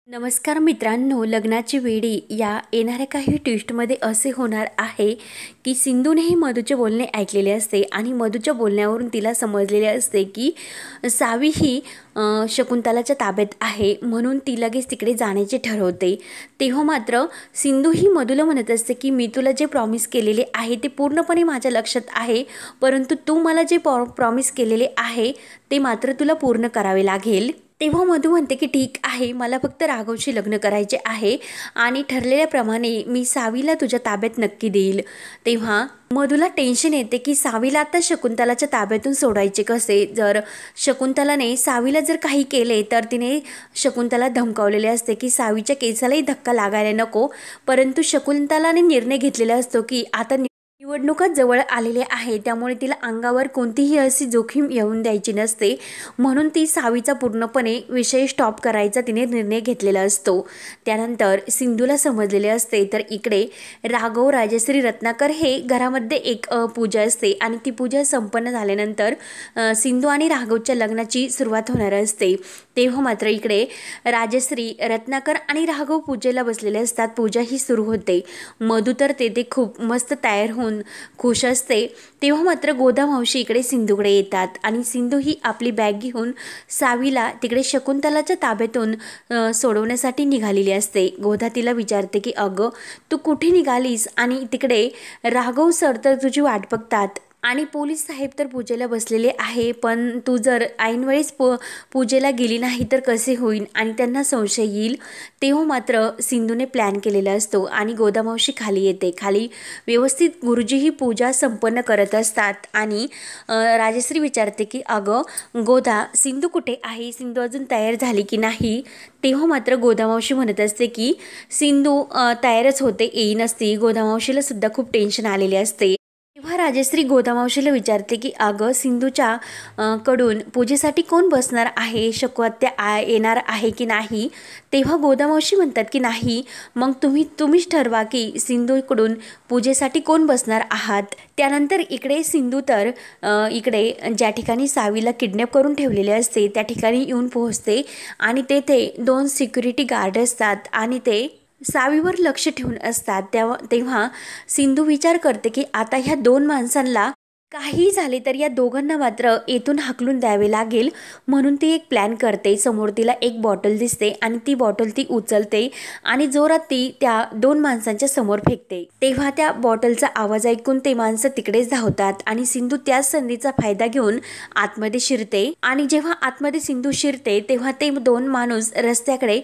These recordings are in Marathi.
नमस्कार मित्रांनो, लग्नाची वेळी या येणाऱ्या काही ट्विस्टमध्ये असे होणार आहे की सिंधूनेही मधूचे बोलणे ऐकलेले असते आणि मधूच्या बोलण्यावरून तिला समजलेले असते की सावी ही शकुंतलाच्या ताब्यात आहे, म्हणून ती लगेच तिकडे जाण्याचे ठरवते। तेव्हा मात्र सिंधू ही मधूला म्हणत असते की मी तुला जे प्रॉमिस केलेले आहे ते पूर्णपणे माझ्या लक्षात आहे, परंतु तू मला जे प्रॉमिस केलेले आहे ते मात्र तुला पूर्ण करावे लागेल। तेव्हा मधू म्हणते की ठीक आहे, मला फक्त राघवशी लग्न करायचे आहे आणि ठरलेल्याप्रमाणे मी सावीला तुझ्या ताब्यात नक्की देईल। तेव्हा मधूला टेन्शन येते की सावीला आता शकुंतलाच्या ताब्यातून सोडायचे कसे। जर शकुंतलाने सावीला जर काही केले तर तिने शकुंतला धमकावलेले असते की सावीच्या केसालाही धक्का लागायला नको, परंतु शकुंतलाने निर्णय घेतलेला असतो की आता निवडणुका जवळ आलेल्या आहे, त्यामुळे तिला अंगावर कोणतीही अशी जोखीम येऊन द्यायची नसते, म्हणून ती सावीचा पूर्णपणे विषय स्टॉप करायचा तिने निर्णय घेतलेला असतो। त्यानंतर सिंधूला समजलेले असते तर इकडे राघव, राजश्री, रत्नाकर हे घरामध्ये एक पूजा असते आणि ती पूजा संपन्न झाल्यानंतर सिंधू आणि राघवच्या लग्नाची सुरुवात होणार असते। तेव्हा मात्र इकडे राजश्री, रत्नाकर आणि राघव पूजेला बसलेले असतात। पूजा ही सुरू होते। मधू तर तेथे खूप मस्त तयार होऊन खुश असते। तेव्हा मात्र गोदा मावशी इकडे सिंधूकडे येतात आणि सिंधू ही आपली बॅग घेऊन सावीला तिकडे शकुंतलाच्या ताब्यातून सोडवण्यासाठी निघालेली असते। गोदा तिला विचारते की अगं तू कुठे निघालीस आणि तिकडे राघव सर तर तुझी वाट बघतात आणि पोलीस साहेब तर पूजेला बसलेले आहे, पण तू जर ऐनवेळेस पूजेला गेली नाही तर कसे होईल आणि त्यांना संशय येईल। तेव्हा मात्र सिंधूने प्लॅन केलेला असतो आणि गोदामावशी खाली येते। खाली व्यवस्थित गुरुजी ही पूजा संपन्न करत असतात आणि राजश्री विचारते की अगं गोदा सिंधू कुठे आहे, सिंधू अजून तयार झाली की नाही। तेव्हा मात्र गोदामावशी म्हणत असते की सिंधू तयारच होते, येईन असती। गोदामावशीला सुद्धा खूप टेन्शन आलेले असते। तेव्हा राजश्री गोदामावशीला विचारते की अगं सिंधूच्या कडून पूजेसाठी कोण बसणार आहे, शकवात्या येणार आहे की नाही। तेव्हा गोदामावशी म्हणतात की नाही, मग तुम्हीच ठरवा की सिंधूकडून पूजेसाठी कोण बसणार आहात। त्यानंतर इकडे सिंधू तर इकडे ज्या ठिकाणी सावीला किडनॅप करून ठेवलेले असते त्या ठिकाणी येऊन पोहोचते आणि तेथे 2 सिक्युरिटी गार्ड असतात आणि ते सावीवर लक्ष ठेवून असतात। तेव्हा सिंधू विचार करते की आता ह्या 2 माणसांना काही झाले तर या दोघांना मात्र येथून हाकलून द्यावे लागेल, म्हणून ती एक प्लॅन करते। समोर तिला एक बॉटल दिसते आणि ती बॉटल ती उचलते आणि जोरात ती त्या 2 माणसांच्या समोर फेकते। तेव्हा त्या बॉटलचा आवाज ऐकून ते माणसं तिकडेच धावतात आणि सिंधू त्याच संधीचा फायदा घेऊन आतमध्ये शिरते आणि जेव्हा आतमध्ये सिंधू शिरते तेव्हा ते 2 माणूस रस्त्याकडे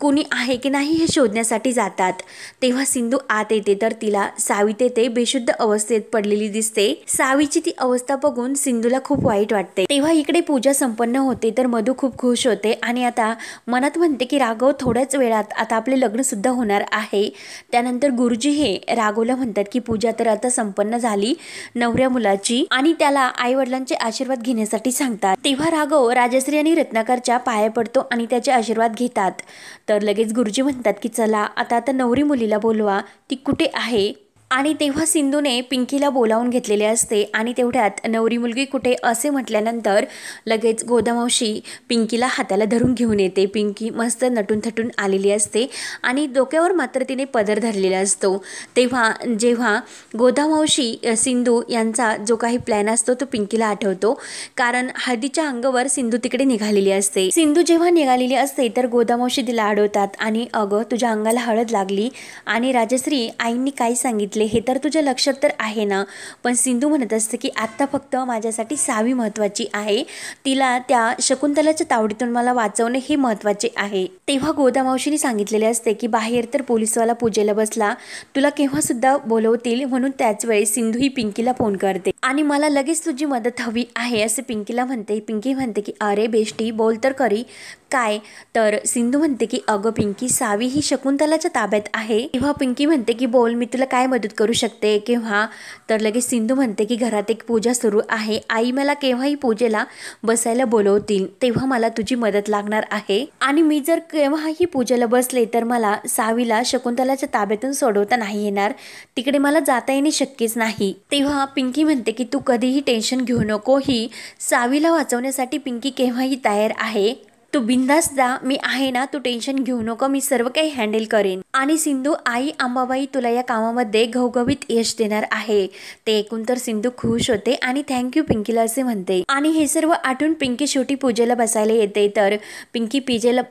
कोणी आहे की नाही हे शोधण्यासाठी जातात। तेव्हा सिंधू आत येते तर तिला सावी तेथे बेशुद्ध अवस्थेत पडलेली दिसते। सावी ती अवस्था बघून सिंधूला खूप वाईट वाटते। तेव्हा इकडे पूजा संपन्न होते तर मधू खूप खुश होते आणि आता मनात म्हणते की राघव थोड्याच वेळात आता आपले लग्न सुद्धा होणार आहे। त्यानंतर गुरुजी हे राघवला म्हणतात की पूजा तर आता संपन्न झाली नवऱ्या मुलाची आणि त्याला आई वडिलांचे आशीर्वाद घेण्यासाठी सांगतात। तेव्हा राघव राजश्री आणि रत्नाकरच्या पाया पडतो आणि त्याचे आशीर्वाद घेतात। तर लगेच गुरुजी म्हणतात की चला आता नवरी मुलीला बोलवा, ती कुठे आहे। आणि तेव्हा सिंधूने पिंकीला बोलावून घेतलेले असते आणि तेवढ्यात नवरी मुलगी कुठे असे म्हटल्यानंतर लगेच गोदामावशी पिंकीला हाताला धरून घेऊन येते। पिंकी मस्त नटून थटून आलेली असते आणि डोक्यावर मात्र तिने पदर धरलेला असतो। तेव्हा जेव्हा गोदामावशी सिंधू यांचा जो काही प्लॅन असतो तो पिंकीला आठवतो, कारण हळदीच्या अंगावर सिंधू तिकडे निघालेली असते। सिंधू जेव्हा निघालेली असते तर गोदामावशी तिला अडवतात आणि अगं तुझ्या अंगाला हळद लागली आणि राजश्री आईंनी काय सांगितले हे तर तुझ्या लक्षात तर आहे ना। पण सिंधू म्हणत असते की आता फक्त माझ्यासाठी सावी महत्त्वाची आहे, तिला त्या शकुंतलाच्या तावडीतून मला वाचवणे हे महत्त्वाचे आहे। तेव्हा गोदामावशीने सांगितलेले असते की बाहेर तर पोलीसवाला पूजेला बसला, तुला केव्हा सुद्धा बोलवतील, म्हणून त्याच वेळेस सिंधू ही पिंकीला फोन करते आणि मला लगेच तुझी मदत हवी आहे असे पिंकीला म्हणते। पिंकी म्हणते की अरे बेष्टी बोल तर खरी काय। तर सिंधू म्हणते की अगं पिंकी सावी ही शकुंतलाच्या ताब्यात आहे। तेव्हा पिंकी म्हणते की बोल मी तुला काय मदत करू शकते केव्हा। तर लगेच सिंधू म्हणते की घरात एक पूजा सुरू आहे, आई मला केव्हाही पूजेला बसायला बोलवतील तेव्हा मला तुझी मदत लागणार आहे आणि मी जर केव्हाही पूजेला बसले तर मला सावीला शकुंतलाच्या ताब्यातून सोडवता नाही येणार, तिकडे मला जाता येणे शक्यच नाही। तेव्हा पिंकी म्हणते की तू कधीही टेन्शन घेऊ नको, ही सावीला वाचवण्यासाठी पिंकी केव्हाही तयार आहे। तू बिंदास जा, मी आहे ना, तू टेन्शन घेऊ नको, मी सर्व काही हँडल करेन. आणि सिंधू, आई अंबाबाई तुला या कामामध्ये घवघवीत यश देणार आहे. ते ऐकून तर सिंधू खुश होते आणि थँक्यू पिंकीला असे म्हणते. आणि हे सर्व आठवून पिंकी शेवटी पूजेला बसायला येते. तर पिंकी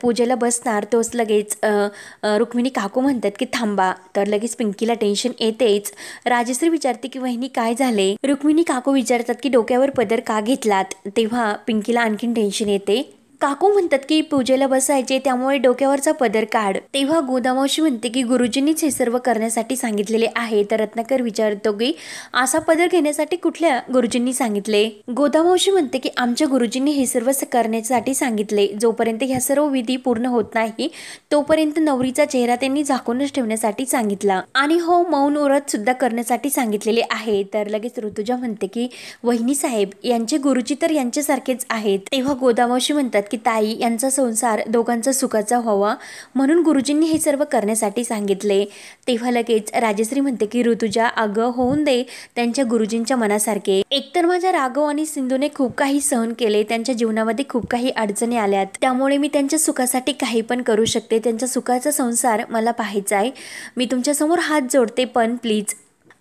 पूजेला बसणार तोच लगेच रुक्मिणी काकू म्हणतात की थांबा. तर लगेच पिंकीला टेन्शन येतेच. राजश्री विचारते की वहिनी काय झाले. रुक्मिणी काकू विचारतात की डोक्यावर पदर का घेतलात. तेव्हा पिंकीला आणखीन टेन्शन येते. काकू म्हणतात की पूजेला बसायचे त्यामुळे डोक्यावरचा पदर काढ. तेव्हा गोदामावशी म्हणते की गुरुजींनीच हे सर्व करण्यासाठी सांगितलेले आहे. तर रत्नाकर विचारतो की असा पदर घेण्यासाठी कुठल्या गुरुजींनी सांगितले. गोदामावशी म्हणते की आमच्या गुरुजींनी हे सर्व करण्यासाठी सांगितले. जोपर्यंत ह्या सर्व विधी पूर्ण होत नाही तोपर्यंत नवरीचा चेहरा त्यांनी झाकूनच ठेवण्यासाठी सांगितला. आणि हो, मौन व्रत सुद्धा करण्यासाठी सांगितलेले आहे. तर लगेच ऋतुजा म्हणते की वहिनी साहेब, यांचे गुरुजी तर यांच्यासारखेच आहेत. तेव्हा गोदामावशी म्हणतात की ताई, यांचा संसार दोघांचा सुखाचा व्हावा म्हणून गुरुजींनी हे सर्व करण्यासाठी सांगितले. तेव्हा लगेच राजश्री म्हणते की ऋतुजा, अगं होऊन दे त्यांच्या गुरुजींच्या मनासारखे. एकतर माझ्या राघव आणि सिंधूने खूप काही सहन केले, त्यांच्या जीवनामध्ये खूप काही अडचणी आल्यात, त्यामुळे मी त्यांच्या सुखासाठी काही पण करू शकते. त्यांच्या सुखाचा संसार मला पाहायचा आहे. मी तुमच्या समोर हात जोडते, पण प्लीज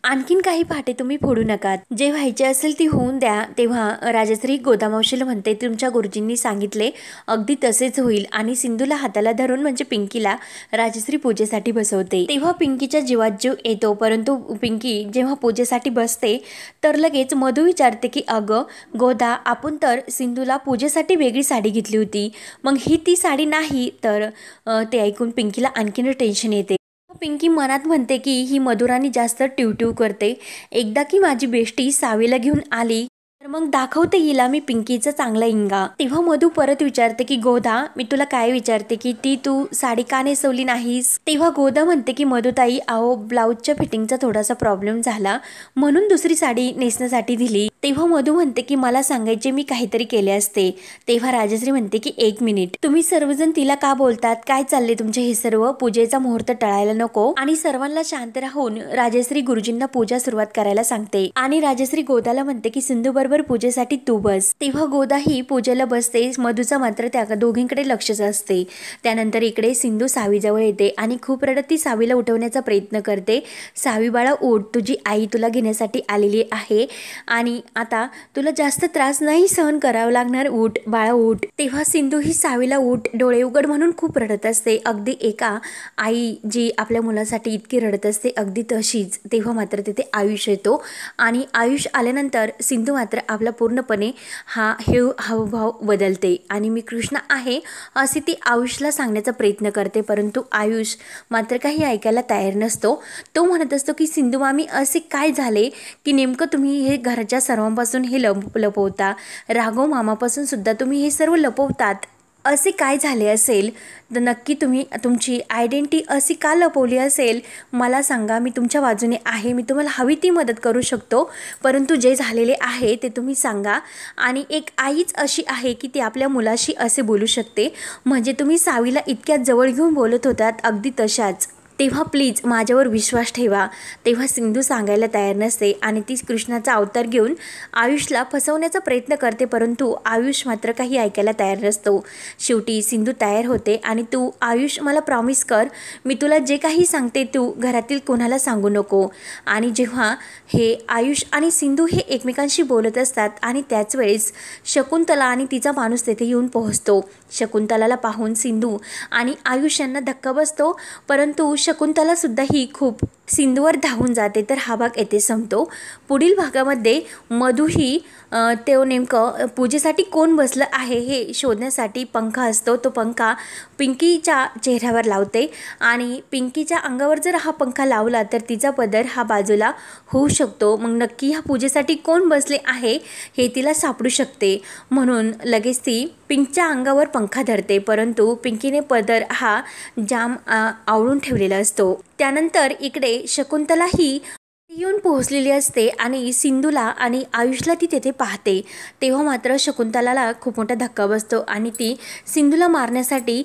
आणखीन काही फाटे तुम्ही फोडू नका. जे व्हायचे असेल ती होऊन द्या. तेव्हा राजश्री गोदामावशीला म्हणते तुमच्या गुरुजींनी सांगितले अगदी तसेच होईल. आणि सिंधूला हाताला धरून म्हणजे पिंकीला राजश्री पूजेसाठी बसवते. तेव्हा पिंकीच्या जीवात जीव येतो. परंतु पिंकी जेव्हा पूजेसाठी बसते तर लगेच मधू विचारते की अगं गोदा, आपण तर सिंधूला पूजेसाठी वेगळी साडी घेतली होती, मग ही ती साडी नाही. तर ते ऐकून पिंकीला आणखीन टेन्शन येते. पिंकी मनात म्हणते की ही मधुरानी जास्त टिवटिव करते. एकदा की माझी बेष्टी सावीला घेऊन आली तर मग दाखवते हिला मी पिंकीचा चांगला इंगा. तेव्हा मधू परत विचारते की गोदा, मी तुला काय विचारते की ती तू साडी का नेसवली नाहीस. तेव्हा गोदा म्हणते की मधुताई, अहो ब्लाऊजच्या फिटिंगचा थोडासा प्रॉब्लेम झाला म्हणून दुसरी साडी नेसण्यासाठी दिली. तेव्हा मधू म्हणते की मला सांगायचे मी काहीतरी केले असते. तेव्हा राजश्री म्हणते की एक मिनिट, तुम्ही सर्वजण तिला का बोलतात, काय चालले तुमचे हे सर्व. पूजेचा मुहूर्त टळायला नको. आणि सर्वांना शांत राहून राजश्री गुरुजींना पूजा सुरुवात करायला सांगते. आणि राजश्री गोदाला म्हणते की सिंधू बरोबर पूजेसाठी तू बस. तेव्हा गोदा ही पूजेला बसते. मधूचा मात्र त्या दोघींकडे लक्षच असते. त्यानंतर इकडे सिंधू सावीजवळ येते आणि खूप रडत ती सावीला उठवण्याचा प्रयत्न करते. सावी बाळा उठ, तुझी आई तुला घेण्यासाठी आलेली आहे आणि आता तुला जास्त त्रास नाही सहन करावा लागणार, उठ बाळा उठ. तेव्हा सिंधू ही सावीला उठ, डोळे उघड म्हणून खूप रडत असते. अगदी एका आई जी आपल्या मुलासाठी इतकी रडत असते अगदी तशीच. तेव्हा मात्र तिथे आयुष येतो आणि आयुष आल्यानंतर सिंधू मात्र आपला पूर्णपणे हावभाव बदलते आणि मी कृष्णा आहे असे ती आयुषला सांगण्याचा प्रयत्न करते. परंतु आयुष मात्र काही ऐकायला तयार नसतो. तो म्हणत असतो की सिंधू मामी, असे काय झाले की नेमकं तुम्ही हे घराच्या सर्वांपासून हे लपवता, राघव मामापासून सुद्धा तुम्ही हे सर्व लपवतात. असे काय झाले असेल तर नक्की तुम्ही तुमची आयडेंटिटी अशी का लपवली असेल मला सांगा. मी तुमच्या बाजूने आहे, मी तुम्हाला हवी ती मदत करू शकतो, परंतु जे झालेले आहे ते तुम्ही सांगा. आणि एक आईच अशी आहे की ती आपल्या मुलाशी असे बोलू शकते, म्हणजे तुम्ही सावीला इतक्या जवळ घेऊन बोलत होतात अगदी तशाच. तेव्हा प्लीज माझ्यावर विश्वास ठेवा. तेव्हा सिंधू सांगायला तयार नसते आणि ती कृष्णाचा अवतार घेऊन आयुषला फसवण्याचा प्रयत्न करते. परंतु आयुष मात्र काही ऐकायला तयार नसतो. शेवटी सिंधू तयार होते आणि तू आयुष मला प्रॉमिस कर, मी तुला जे काही सांगते तू घरातील कोणाला सांगू नको. आणि जेव्हा हे आयुष आणि सिंधू हे एकमेकांशी बोलत असतात आणि त्याच वेळेस शकुंतला आणि तिचा माणूस तेथे येऊन पोहोचतो. शकुंतलाला पाहून सिंधू आणि आयुष यांना धक्का बसतो. परंतु शकुंतला सुद्धा ही खूप सिंधूवर धावून जाते. तर हा भाग येथे संपतो. पुढील भागामध्ये मधू ही तो नेमकं पूजेसाठी कोण बसलं आहे हे शोधण्यासाठी पंखा असतो. तो पंखा पिंकीच्या चेहऱ्यावर लावते आणि पिंकीच्या अंगावर जर हा पंखा लावला तर तिचा पदर हा बाजूला होऊ शकतो. मग नक्की ह्या पूजेसाठी कोण बसले आहे हे तिला सापडू शकते. म्हणून लगेच ती पिंकच्या अंगावर पंखा धरते. परंतु पिंकीने पदर हा जाम आवळून ठेवलेला असतो. त्यानंतर इकडे शकुंतला ही येऊन पोहोचलेली असते आणि सिंधूला आणि आयुषला ती तेथे पाहते. तेव्हा मात्र शकुंतलाला खूप मोठा धक्का बसतो आणि ती सिंधूला मारण्यासाठी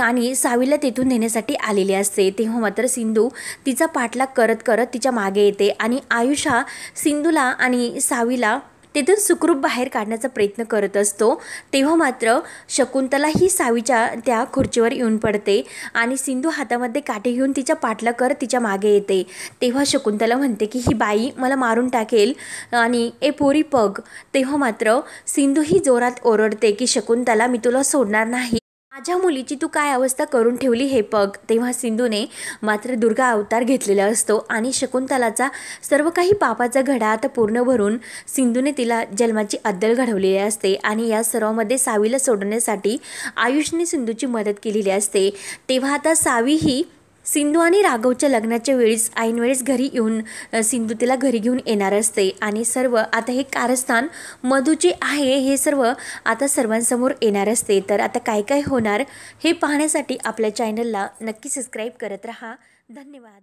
आणि सावीला तेथून नेण्यासाठी आलेली असते. तेव्हा मात्र सिंधू तिचा पाठलाग करत करत तिच्या मागे येते आणि आयुष हा सिंधूला आणि सावीला तिथून सुखरूप बाहेर काढण्याचा प्रयत्न करत असतो, तेव्हा मात्र शकुंतला ही सावीच्या त्या खुर्चीवर येऊन पडते आणि सिंधू हातामध्ये काठी घेऊन तिच्या पाठला करत तिच्या मागे येते। तेव्हा शकुंतला म्हणते की ही बाई मला मारून टाकेल आणि ए पोरी पग। तेव्हा मात्र सिंधू ही जोरात ओरडते की शकुंतला मी तुला सोडणार नाही, माझ्या मुलीची तू काय अवस्था करून ठेवली हे पग। तेव्हा सिंधूने मात्र दुर्गा अवतार घेतलेला असतो आणि शकुंतलाचा सर्व काही पापाचा घडा आता पूर्ण भरून सिंधूने तिला जन्माची अद्दल घडवलेली असते आणि या सर्वामध्ये सावीला सोडण्यासाठी आयुषने सिंधूची मदत केलेली असते। तेव्हा आता सावी ही सिंधू आणि राघवच्या लग्नाच्या वेळेस ऐनवेळेस घरी येऊन सिंधू तिला घरी घेऊन येणार असते आणि सर्व आता हे कारस्थान मधूचे आहे हे सर्व आता सर्वांसमोर येणार असते। तर आता काय काय होणार हे पाहण्यासाठी आपल्या चॅनलला नक्की सबस्क्राईब करत राहा। धन्यवाद।